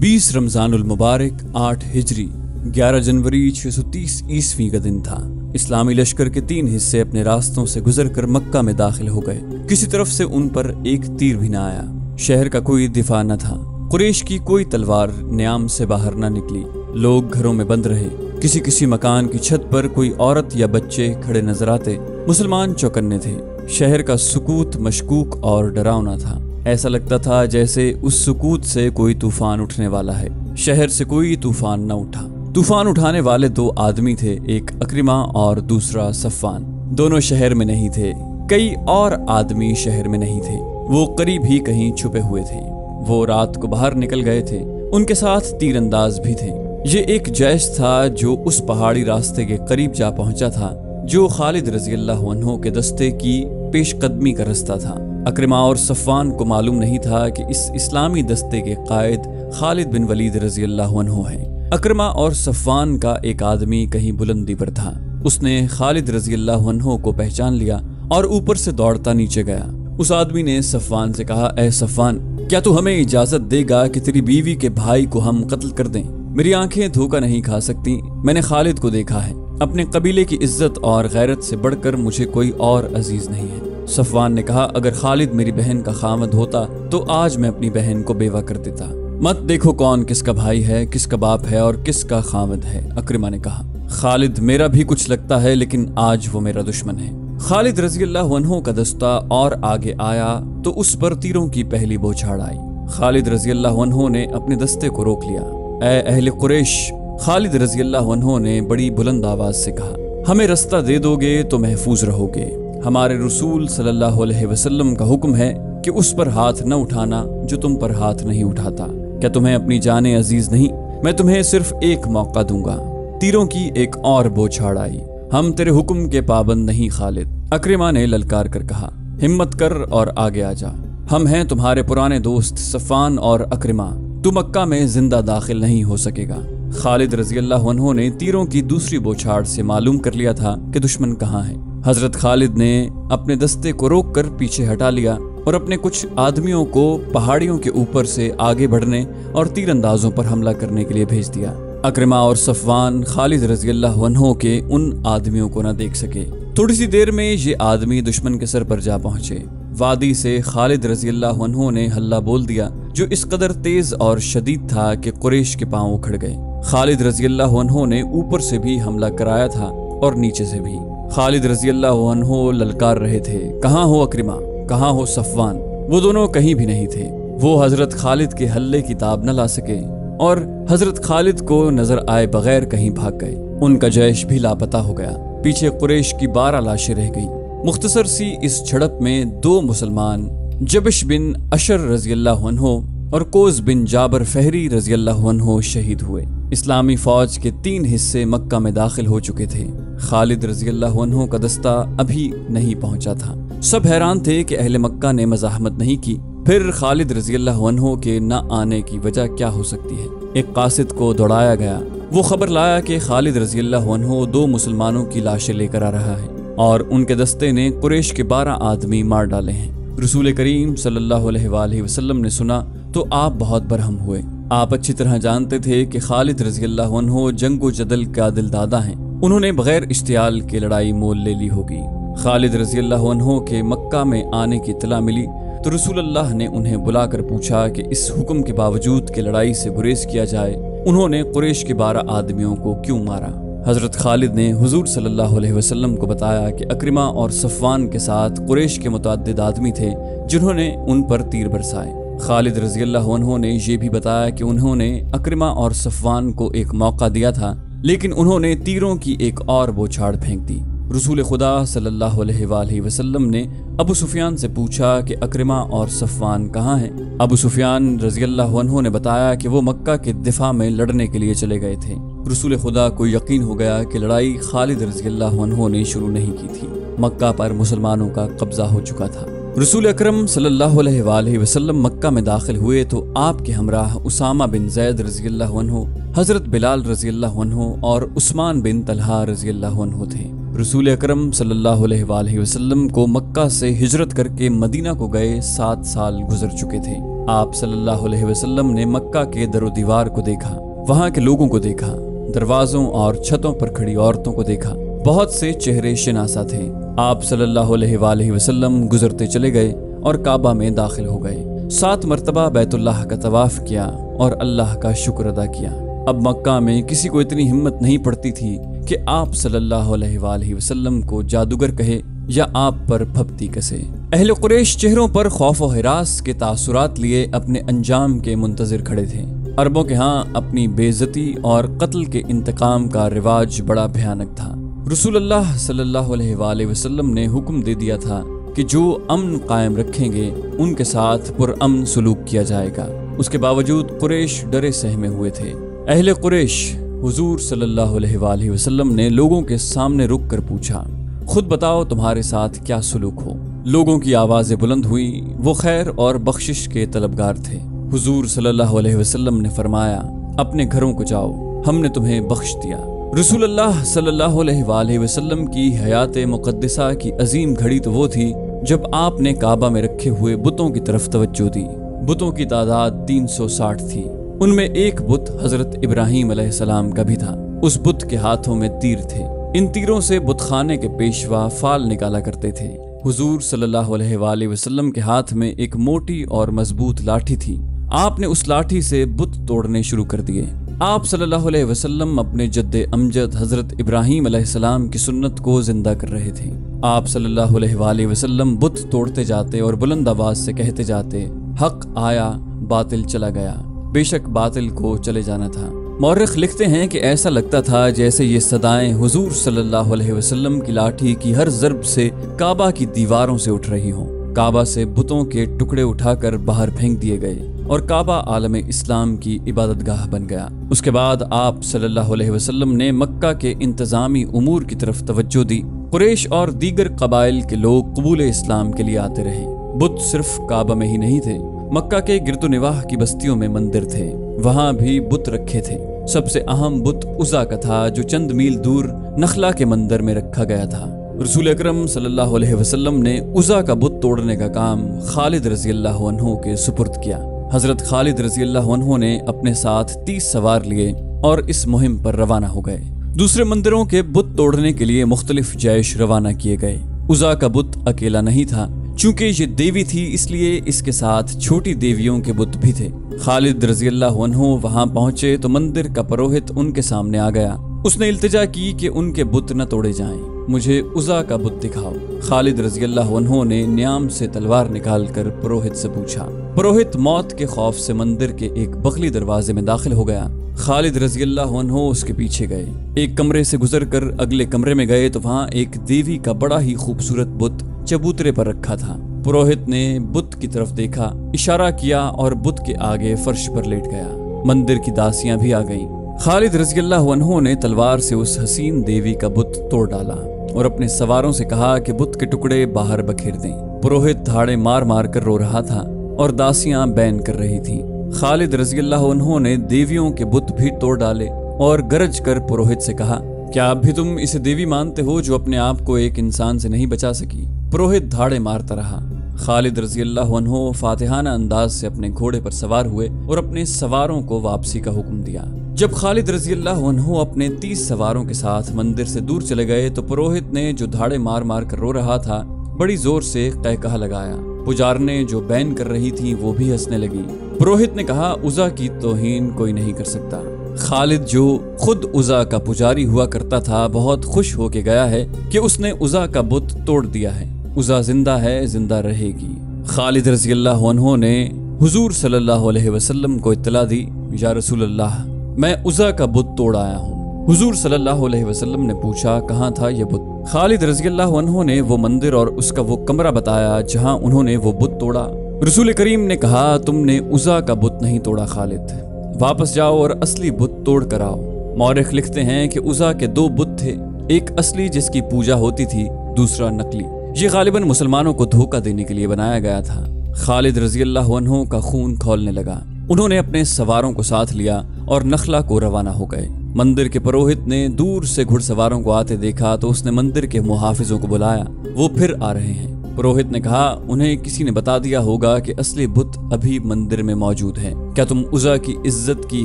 20 रमजान उल मुबारक 8 हिजरी 11 जनवरी 630 ईस्वी का दिन था। इस्लामी लश्कर के 3 हिस्से अपने रास्तों से गुजरकर मक्का में दाखिल हो गए। किसी तरफ से उन पर एक तीर भी न आया। शहर का कोई दिफा न था। कुरैश की कोई तलवार न्याम से बाहर न निकली। लोग घरों में बंद रहे। किसी किसी मकान की छत पर कोई औरत या बच्चे खड़े नजर आते। मुसलमान चौकन्ने थे। शहर का सुकूत मशकूक और डरावना था। ऐसा लगता था जैसे उस सुकूत से कोई तूफान उठने वाला है। शहर से कोई तूफान न उठा। तूफान उठाने वाले 2 आदमी थे, एक अक्रिमा और दूसरा सफ़वान। दोनों शहर में नहीं थे। कई और आदमी शहर में नहीं थे। वो करीब ही कहीं छुपे हुए थे। वो रात को बाहर निकल गए थे। उनके साथ तीरंदाज भी थे। ये एक जैश था जो उस पहाड़ी रास्ते के करीब जा पहुंचा था जो खालिद रजी अल्लाह अन्हु के दस्ते की पेशकदमी का रास्ता था। अक्रिमा और सफ़वान को मालूम नहीं था कि इस इस्लामी दस्ते के कायद खालिद बिन वलीद रजी अल्लाह अन्हु है। अक्रिमा और सफ़वान का एक आदमी कहीं बुलंदी पर था। उसने खालिद रजी अल्लाह अन्हु को पहचान लिया और ऊपर से दौड़ता नीचे गया। उस आदमी ने सफ़वान से कहा, ऐ सफ़वान, क्या तू हमें इजाजत देगा कि तेरी बीवी के भाई को हम कत्ल कर दें? मेरी आंखें धोखा नहीं खा सकती। मैंने खालिद को देखा है। अपने कबीले की इज्जत और गैरत से बढ़कर मुझे कोई और अजीज नहीं है। सफ़वान ने कहा, अगर खालिद मेरी बहन का खामद होता तो आज मैं अपनी बहन को बेवा कर देता। मत देखो कौन किसका भाई है, किसका बाप है और किसका खामद है। अक्रिमा ने कहा, खालिद मेरा भी कुछ लगता है, लेकिन आज वो मेरा दुश्मन है। खालिद रजी अल्लाह अन्हु का दस्ता और आगे आया तो उस पर तीरों की पहली बौछार आई। खालिद रजी अल्लाह अन्हु ने अपने दस्ते को रोक लिया। ऐ अहले कुरैश, खालिद रजी अल्लाह अन्हु ने बड़ी बुलंद आवाज से कहा, हमें रास्ता दे दोगे तो महफूज रहोगे। हमारे रसूल सल्लल्लाहु अलैहि वसल्लम का हुक्म है कि उस पर हाथ न उठाना जो तुम पर हाथ नहीं उठाता। क्या तुम्हें अपनी जाने अजीज नहीं? मैं तुम्हें सिर्फ एक मौका दूंगा। तीरों की एक और बौछार आई। हम तेरे हुक्म के पाबंद नहीं खालिद। अक्रिमा ने ललकार कर कहा, हिम्मत कर और आगे आ जा। हम हैं तुम्हारे पुराने दोस्त सफ़वान और अक्रिमा। तू मक्का में जिंदा दाखिल नहीं हो सकेगा। खालिद रजी अल्लाह अन्हु ने तीरों की दूसरी बौछार से मालूम कर लिया था कि दुश्मन कहाँ है। हजरत खालिद ने अपने दस्ते को रोक कर पीछे हटा लिया और अपने कुछ आदमियों को पहाड़ियों के ऊपर से आगे बढ़ने और तीरंदाजों पर हमला करने के लिए भेज दिया। अक्रिमा और सफ़वान खालिद रजी अल्लाह अन्हु के उन आदमियों को न देख सके। थोड़ी सी देर में ये आदमी दुश्मन के सर पर जा पहुंचे। वादी से खालिद रजी अल्लाह अन्हु ने हल्ला बोल दिया जो इस कदर तेज और शदीद था कि कुरैश के पांव उखड़ गए। खालिद रजी अल्लाह अन्हु ने ऊपर से भी हमला कराया था और नीचे से भी। खालिद रजी अल्लाह अन्हु ललकार रहे थे, कहाँ हो अक्रिमा, कहाँ हो सफ़वान? वो दोनों कहीं भी नहीं थे। वो हजरत खालिद के हल्ले की ताब न ला सके और हजरत खालिद को नजर आए बगैर कहीं भाग गए। उनका जैश भी लापता हो गया। पीछे कुरैश की 12 लाशें रह गई। मुख्तसर सी इस झड़प में 2 मुसलमान जबिश बिन अशर रजी अल्लाह अन्हु और कोस बिन जाबर फहरी रजी अल्लाह अन्हु शहीद हुए। इस्लामी फौज के 3 हिस्से मक्का में दाखिल हो चुके थे। खालिद रजी अल्लाह अन्हु का दस्ता अभी नहीं पहुंचा था। सब हैरान थे कि अहले मक्का ने मज़ाहमत नहीं की। फिर खालिद रजी अल्लाह अन्हु के न आने की वजह क्या हो सकती है? एक कासिद को दौड़ाया गया। वो खबर लाया कि खालिद रजी अल्लाह अन्हु 2 मुसलमानों की लाशें लेकर आ रहा है और उनके दस्ते ने कुरैश के 12 आदमी मार डाले हैं। रसूल करीम सल्लल्लाहु अलैहि वसल्लम ने सुना तो आप बहुत बरहम हुए। आप अच्छी तरह जानते थे कि खालिद रजी अल्लाह अन्हु जंगो जदल का दिलदादा हैं। उन्होंने बगैर इश्तियाल के लड़ाई मोल ले ली होगी। खालिद रजी अल्लाह अन्हु के मक्का में आने की इत्तला मिली तो रसूल अल्लाह ने उन्हें बुलाकर पूछा कि इस हुक्म के बावजूद कि लड़ाई से गुरेज किया जाए, उन्होंने कुरैश के 12 आदमियों को क्यों मारा? हजरत खालिद ने हुजूर सल्लल्लाहु अलैहि वसल्लम को बताया कि अक्रिमा और सफ़वान के साथ कुरैश के मुतअद्दिद आदमी थे जिन्होंने उन पर तीर बरसाए। खालिद रजी अल्लाह अन्हु ने ये भी बताया कि उन्होंने अक्रिमा और सफ़वान को एक मौका दिया था, लेकिन उन्होंने तीरों की एक और बौछार फेंक दी। रसूल खुदा सल्लल्लाहु अलैहि वसल्लम ने अबू सुफियान से पूछा कि अक्रिमा और सफ़वान कहाँ हैं? अबू सुफियान रजी अल्लाह अन्हु ने बताया कि वो मक्का के दिफा में लड़ने के लिए चले गए थे। रसूल खुदा को यकीन हो गया कि लड़ाई खालिद रजी अल्लाह अन्हु ने शुरू नहीं की थी। मक्का पर मुसलमानों का कब्जा हो चुका था। रसूल अकरम सल्लल्लाहु अलैहि वसल्लम मक्का में दाखिल हुए तो आपके हमराह उसामा बिन जैद रजी अल्लाह अन्हु, हजरत बिलाल रजी अल्लाह अन्हु और उस्मान बिन तलहा रजी अल्लाह अन्हु थे। रसूल अकरम सल्लल्लाहु अलैहि वसल्लम को मक्का से हिजरत करके मदीना को गए 7 साल गुजर चुके थे। आप सल्लल्लाहु अलैहि वसल्लम ने मक्का के दरो दीवार को देखा, वहां के लोगों को देखा, दरवाजों और छतों पर खड़ी औरतों को देखा। बहुत से चेहरे शिनासा थे। आप सल्लल्लाहु अलैहि वसल्लम गुजरते चले गए और काबा में दाखिल हो गए। 7 मरतबा बैतुल्लाह का तवाफ किया और अल्लाह का शुक्र अदा किया। अब मक्का में किसी को इतनी हिम्मत नहीं पड़ती थी कि आप सल्लल्लाहु अलैहि वसल्लम को जादूगर कहे या आप पर फप्ती कसे। अहले कुरैश चेहरों पर खौफ व हिरास के तासुरात लिए अपने अंजाम के मुंतजिर खड़े थे। अरबों के यहाँ अपनी बेइज्जती और कत्ल के इंतकाम का रिवाज बड़ा भयानक था। रसूलुल्लाह सल्लल्लाहु अलैहि वसल्लम ने हुक्म दे दिया था कि जो अमन कायम रखेंगे उनके साथ पुरअमन सलूक किया जाएगा। उसके बावजूद कुरैश डरे सहमे हुए थे। अहले कुरैश हुजूर सल्लल्लाहु अलैहि वसल्लम ने लोगों के सामने रुक कर पूछा, खुद बताओ तुम्हारे साथ क्या सलूक हो। लोगों की आवाजें बुलंद हुई। वो खैर और बख्शिश के तलबगार थे। हुजूर सल्लल्लाहु अलैहि वसल्लम ने फरमाया, अपने घरों को जाओ, हमने तुम्हें बख्श दिया। रसूलुल्लाह सल्लल्लाहु अलैहि वसल्लम की हयात मुक़द्दसा की अजीम घड़ी तो वो थी जब आपने काबा में रखे हुए बुतों की तरफ तवज्जो दी। बुतों की तादाद 360 थी। उनमें एक बुत हजरत इब्राहीम अलैहिस्सलाम का भी था। उस बुत के हाथों में तीर थे। इन तीरों से बुतखाने के पेशवा फाल निकाला करते थे। हुजूर सल्लल्लाहु अलैहि वसल्लम के हाथ में एक मोटी और मजबूत लाठी थी। आपने उस लाठी से बुत तोड़ने शुरू कर दिए। आप सल्लल्लाहु अलैहि वसल्लम अपने जद्दे अमजद हजरत इब्राहीम अलैहिस्सलाम की सुन्नत को जिंदा कर रहे थे। आप सल्लल्लाहु अलैहि वसल्लम बुत तोड़ते जाते और बुलंद आवाज से कहते जाते, हक आया बातिल चला गया, बेशक बातिल को चले जाना था। मौरख लिखते हैं कि ऐसा लगता था जैसे ये सदाएं हुजूर सल्लल्लाहु अलैहि वसल्लम की लाठी की हर ज़र्ब से काबा की दीवारों से उठ रही हों। काबा से बुतों के टुकड़े उठाकर बाहर फेंक दिए गए और काबा आलम इस्लाम की इबादतगाह बन गया। उसके बाद आप सल्लल्लाहु अलैहि वसल्लम ने मक्का के इंतजामी उमूर की तरफ तवज्जो दी। कुरैश और दीगर कबाइल के लोग कबूल इस्लाम के लिए आते रहे। बुत सिर्फ काबा में ही नहीं थे, मक्का के गिरदोनिवाह की बस्तियों में मंदिर थे, वहां भी बुत रखे थे। सबसे अहम बुत उज़ा का था जो चंद मील दूर नखला के मंदिर में रखा गया था। रसूल अकरम सल्लल्लाहु अलैहि वसल्लम ने उज़ा का बुत तोड़ने का काम खालिद रज़ियल्लाहु अन्हु के सुपुर्द किया। हजरत खालिद रज़ियल्लाहु अन्हु ने अपने साथ 30 सवार लिए और इस मुहिम पर रवाना हो गए। दूसरे मंदिरों के बुत तोड़ने के लिए मुख्तलिफ जैश रवाना किए गए। उज़ा का बुत अकेला नहीं था, चूंकि ये देवी थी इसलिए इसके साथ छोटी देवियों के बुत भी थे। खालिद रज़ियल्लाहु अन्हु वहां पहुंचे तो मंदिर का पुरोहित उनके सामने आ गया। उसने इल्तिजा की कि उनके बुत न तोड़े जाएं, मुझे उज़ा का बुत दिखाओ। खालिद रज़ियल्लाहु अन्हु ने न्याम से तलवार निकालकर पुरोहित से पूछा। पुरोहित मौत के खौफ से मंदिर के एक बगली दरवाजे में दाखिल हो गया। खालिद रज़ियल्लाहु अन्हु उसके पीछे गए। एक कमरे से गुजरकर अगले कमरे में गए तो वहां एक देवी का बड़ा ही खूबसूरत बुत चबूतरे पर रखा था। पुरोहित ने बुत की तरफ देखा, इशारा किया और बुत के आगे फर्श पर लेट गया। मंदिर की दासियां भी आ गईं। खालिद रज़ियल्लाहु अन्हु ने तलवार से उस हसीन देवी का बुत तोड़ डाला और अपने सवारों से कहा कि बुत के टुकड़े बाहर बखेर दें। पुरोहित धाड़े मार मार कर रो रहा था और दासियां बैन कर रही थीं। खालिद रज़ियल्लाहु अन्हु ने देवियों के बुत भी तोड़ डाले और गरज कर पुरोहित से कहा, क्या अब भी तुम इसे देवी मानते हो जो अपने आप को एक इंसान से नहीं बचा सकी? पुरोहित धाड़े मारता रहा। खालिद रज़ियल्लाहु अन्हु फातिहाना अंदाज से अपने घोड़े पर सवार हुए और अपने सवारों को वापसी का हुक्म दिया। जब खालिद रज़ियल्लाहु अन्हु अपने 30 सवारों के साथ मंदिर से दूर चले गए तो पुरोहित ने जो धाड़े मार मार कर रो रहा था बड़ी जोर से कहकहा लगाया। पुजारने जो बैन कर रही थी वो भी हंसने लगी। पुरोहित ने कहा, उज़ा की तौहीन कोई नहीं कर सकता। खालिद जो खुद उज़ा का पुजारी हुआ करता था बहुत खुश होके गया है कि उसने उज़ा का बुत तोड़ दिया है। उज़ा जिंदा है, जिंदा रहेगी। खालिद रज़ियल्लाहु अन्हु ने हुजूर सल्लल्लाहु अलैहि वसल्लम को इत्तला दी, या रसूल अल्लाह, मैं उज़ा का बुत तोड़ आया हूँ। हुजूर सल्लल्लाहु अलैहि वसल्लम ने पूछा, कहाँ था ये बुत? खालिद रज़ियल्लाहु अन्हु ने वो मंदिर और उसका वो कमरा बताया जहाँ उन्होंने वो बुत तोड़ा। रसूल करीम ने कहा, तुमने उज़ा का बुत नहीं तोड़ा खालिद, वापस जाओ और असली बुत तोड़ कर आओ। मौरख लिखते हैं कि उज़ा के 2 बुत थे, एक असली जिसकी पूजा होती थी, दूसरा नकली। ये गालिबन मुसलमानों को धोखा देने के लिए बनाया गया था। खालिद रज़ियल्लाहु अन्हु का खून खौलने लगा। उन्होंने अपने सवारों को साथ लिया और नखला को रवाना हो गए। मंदिर के पुरोहित ने दूर से घुड़सवारों को आते देखा तो उसने मंदिर के मुहाफिजों को बुलाया। वो फिर आ रहे हैं। पुरोहित ने कहा, उन्हें किसी ने बता दिया होगा कि असली बुत अभी मंदिर में मौजूद है। क्या तुम उज़ा की इज्जत की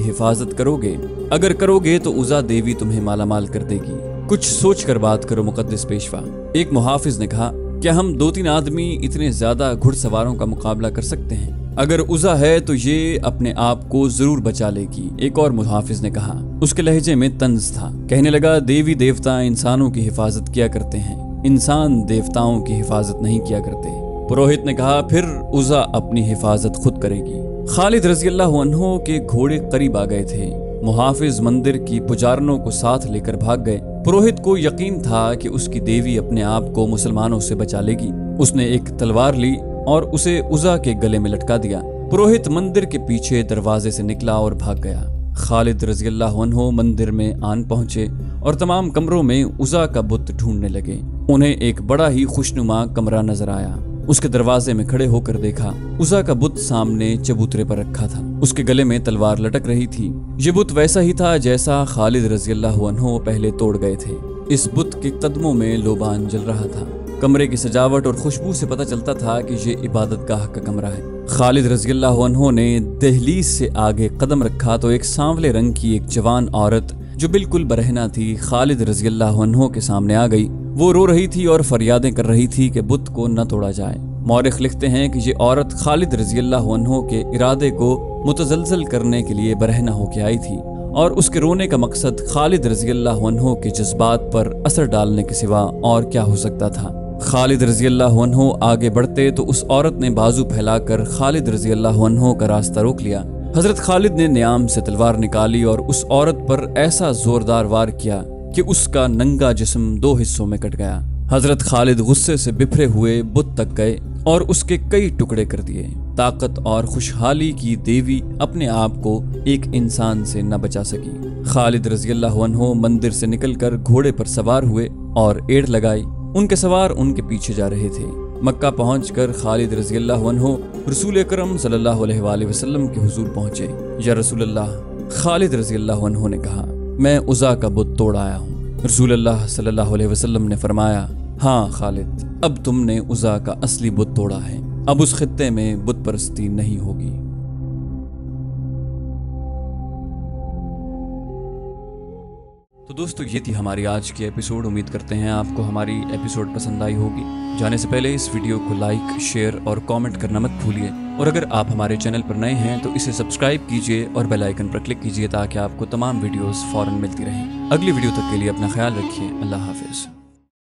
हिफाजत करोगे? अगर करोगे तो उज़ा देवी तुम्हें मालामाल कर देगी। कुछ सोच कर बात करो मुकद्दस पेशवा। एक मुहाफिज ने कहा, क्या हम 2-3 आदमी इतने ज्यादा घुड़सवारों का मुकाबला कर सकते हैं? अगर उज़ा है तो ये अपने आप को जरूर बचा लेगी। एक और मुहाफिज ने कहा, उसके लहजे में तंज था। कहने लगा, देवी देवता इंसानों की हिफाजत किया करते हैं, इंसान देवताओं की हिफाजत नहीं किया करते। पुरोहित ने कहा, फिर उज़ा अपनी हिफाजत खुद करेगी। खालिद रज़ियल्लाहु अन्हु के घोड़े करीब आ गए थे। मुहाफिज मंदिर की पुजारनों को साथ लेकर भाग गए। पुरोहित को यकीन था कि उसकी देवी अपने आप को मुसलमानों से बचा लेगी। उसने एक तलवार ली और उसे उज़ा के गले में लटका दिया। पुरोहित मंदिर के पीछे दरवाजे से निकला और भाग गया। खालिद रज़ियल्लाहु अन्हु मंदिर में आन पहुंचे और तमाम कमरों में उज़ा का बुत ढूंढने लगे। उन्हें एक बड़ा ही खुशनुमा कमरा नजर आया। उसके दरवाजे में खड़े होकर देखा, उज़ा का बुत सामने चबूतरे पर रखा था। उसके गले में तलवार लटक रही थी। ये बुत वैसा ही था जैसा खालिद रज़ियल्लाहु अन्हु पहले तोड़ गए थे। इस बुत के कदमों में लोबान जल रहा था। कमरे की सजावट और खुशबू से पता चलता था कि ये इबादतगाह का कमरा है। खालिद रज़ियल्लाहु अन्हु ने दहलीज से आगे कदम रखा तो एक सांवले रंग की एक जवान औरत जो बिल्कुल बरहना थी खालिद रज़ियल्लाहु अन्हु के सामने आ गई। वो रो रही थी और फरियादें कर रही थी कि बुत को न तोड़ा जाए। मौरिख लिखते हैं कि ये औरत खालिद रज़ियल्लाहु अन्हु के इरादे को मुतज़लज़ल करने के लिए बरहना होकर आई थी और उसके रोने का मकसद खालिद रज़ियल्लाहु अन्हु के जज्बात पर असर डालने के सिवा और क्या हो सकता था। खालिद रज़ियल्लाहु अन्हु आगे बढ़ते तो उस औरत ने बाजू फैलाकर खालिद रज़ियल्लाहु अन्हु का रास्ता रोक लिया। हजरत खालिद ने न्याम से तलवार निकाली और उस औरत पर ऐसा जोरदार वार किया कि उसका नंगा जिस्म 2 हिस्सों में कट गया। हजरत खालिद गुस्से से बिफरे हुए बुत तक गए और उसके कई टुकड़े कर दिए। ताकत और खुशहाली की देवी अपने आप को एक इंसान से न बचा सकी। खालिद रज़ियल्लाहु अन्हु मंदिर से निकलकर घोड़े पर सवार हुए और एड़ लगाई। उनके सवार उनके पीछे जा रहे थे। मक्का पहुंचकर खालिद रज़ियल्लाहु अन्हु रसूल अकरम सल्लल्लाहु अलैहि वसल्लम के हुजूर पहुंचे। या रसूल अल्लाह, खालिद रज़ियल्लाहु अन्हु ने कहा, मैं उज़ा का बुत तोड़ आया हूँ। रसूल अल्लाह सल्लल्लाहु अलैहि वसल्लम ने फरमाया, हाँ खालिद, अब तुमने उज़ा का असली बुत तोड़ा है। अब उस खित्ते में बुत परस्ती नहीं होगी। तो दोस्तों, ये थी हमारी आज की एपिसोड। उम्मीद करते हैं आपको हमारी एपिसोड पसंद आई होगी। जाने से पहले इस वीडियो को लाइक, शेयर और कमेंट करना मत भूलिए। और अगर आप हमारे चैनल पर नए हैं तो इसे सब्सक्राइब कीजिए और बेल आइकन पर क्लिक कीजिए ताकि आपको तमाम वीडियोस फौरन मिलती रहें। अगली वीडियो तक के लिए अपना ख्याल रखिए। अल्लाह हाफिज़।